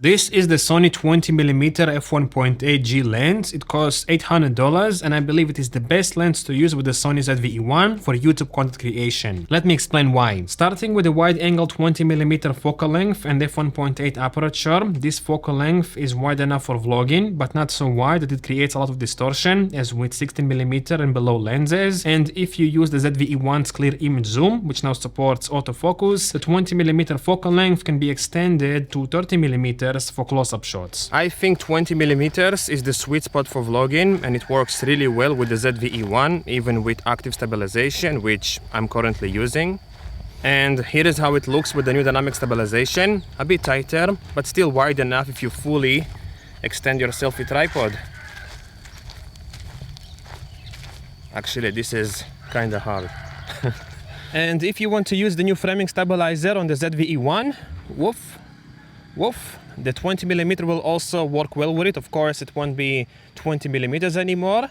This is the Sony 20mm f1.8G lens. It costs $800 and I believe it is the best lens to use with the Sony ZV-E1 for YouTube content creation. Let me explain why. Starting with the wide-angle 20mm focal length and f1.8 aperture, this focal length is wide enough for vlogging, but not so wide that it creates a lot of distortion as with 16mm and below lenses. And if you use the ZV-E1's clear image zoom, which now supports autofocus, the 20mm focal length can be extended to 30mm for close-up shots. I think 20mm is the sweet spot for vlogging, and it works really well with the ZV-E1, even with active stabilization, which I'm currently using. And here is how it looks with the new dynamic stabilization. A bit tighter, but still wide enough if you fully extend your selfie tripod. Actually, this is kinda hard. And if you want to use the new framing stabilizer on the ZV-E1, woof, the 20mm will also work well with it. Of course, it won't be 20mm anymore.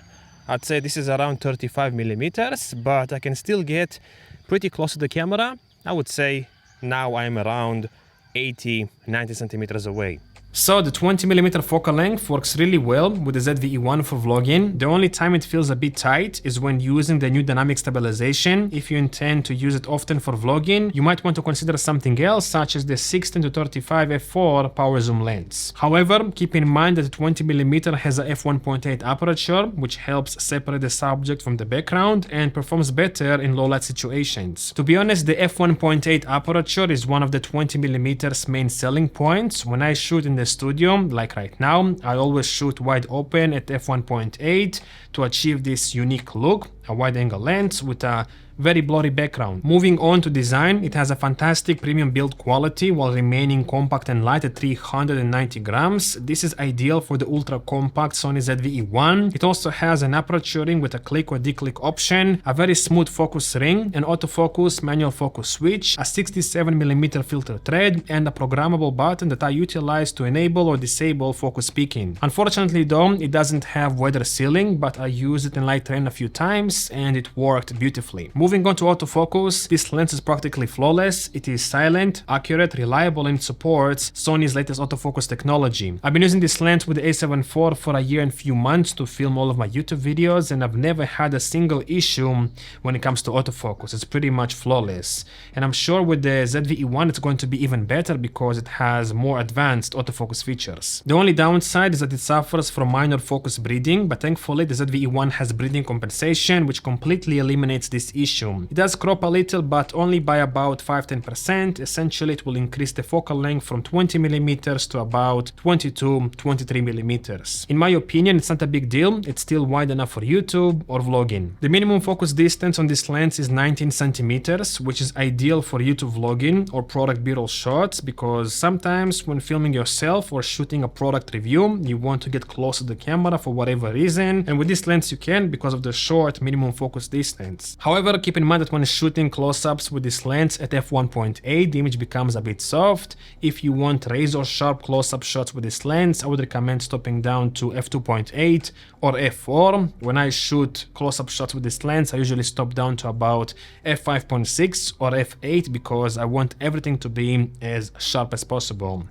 I'd say this is around 35mm, but I can still get pretty close to the camera. I would say now I'm around 80-90 centimeters away. So the 20mm focal length works really well with the ZV-E1 for vlogging. The only time it feels a bit tight is when using the new dynamic stabilization. If you intend to use it often for vlogging, you might want to consider something else, such as the 16-35 f4 power zoom lens. However, keep in mind that the 20mm has a f1.8 aperture, which helps separate the subject from the background and performs better in low light situations. To be honest, the f1.8 aperture is one of the 20mm's main selling points. When I shoot in the studio, like right now, I always shoot wide open at f1.8 to achieve this unique look, a wide angle lens with a very blurry background. Moving on to design, it has a fantastic premium build quality while remaining compact and light at 390 grams. This is ideal for the ultra compact Sony ZV-E1. It also has an aperture ring with a click or declick option, a very smooth focus ring, an autofocus manual focus switch, a 67mm filter thread, and a programmable button that I utilize to enable or disable focus peaking. Unfortunately though, it doesn't have weather sealing, but I used it in light terrain a few times and it worked beautifully. Moving on to autofocus, this lens is practically flawless. It is silent, accurate, reliable, and it supports Sony's latest autofocus technology. I've been using this lens with the a7 IV for a year and few months to film all of my YouTube videos, and I've never had a single issue when it comes to autofocus. It's pretty much flawless. And I'm sure with the ZV-E1 it's going to be even better because it has more advanced autofocus features. The only downside is that it suffers from minor focus bleeding, but thankfully the ZV-E1 has bleeding compensation, which completely eliminates this issue. It does crop a little, but only by about 5-10%. Essentially, it will increase the focal length from 20mm to about 22-23mm. In my opinion, it's not a big deal. It's still wide enough for YouTube or vlogging. The minimum focus distance on this lens is 19 centimeters, which is ideal for YouTube vlogging or product b-roll shots, because sometimes when filming yourself or shooting a product review, you want to get close to the camera for whatever reason, and with this lens you can because of the short minimum focus distance. However, keep in mind that when shooting close-ups with this lens at f1.8, the image becomes a bit soft. If you want razor sharp close-up shots with this lens, I would recommend stopping down to f2.8 or f4. When I shoot close-up shots with this lens, I usually stop down to about f5.6 or f8 because I want everything to be as sharp as possible.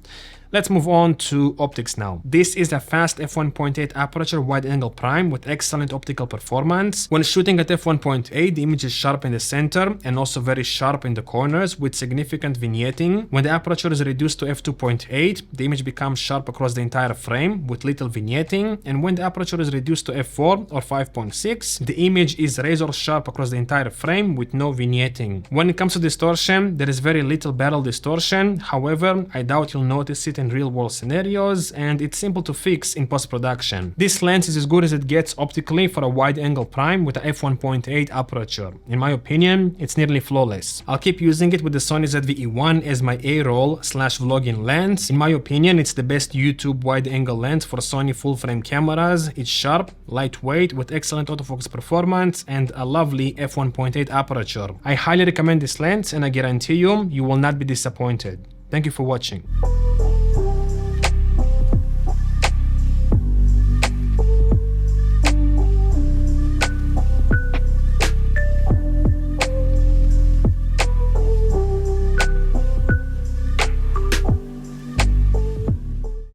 Let's move on to optics now. This is a fast f1.8 aperture wide-angle prime with excellent optical performance. When shooting at f1.8, the image is sharp in the center and also very sharp in the corners with significant vignetting. When the aperture is reduced to f2.8, the image becomes sharp across the entire frame with little vignetting, and when the aperture is reduced to f4 or 5.6, the image is razor sharp across the entire frame with no vignetting. When it comes to distortion, there is very little barrel distortion. However, I doubt you'll notice it in real-world scenarios, and it's simple to fix in post-production. This lens is as good as it gets optically for a wide-angle prime with a f1.8 aperture. In my opinion, it's nearly flawless. I'll keep using it with the Sony ZV-E1 as my A-roll/vlogging lens. In my opinion, it's the best YouTube wide-angle lens for Sony full-frame cameras. It's sharp, lightweight, with excellent autofocus performance and a lovely f1.8 aperture. I highly recommend this lens, and I guarantee you will not be disappointed. Thank you for watching.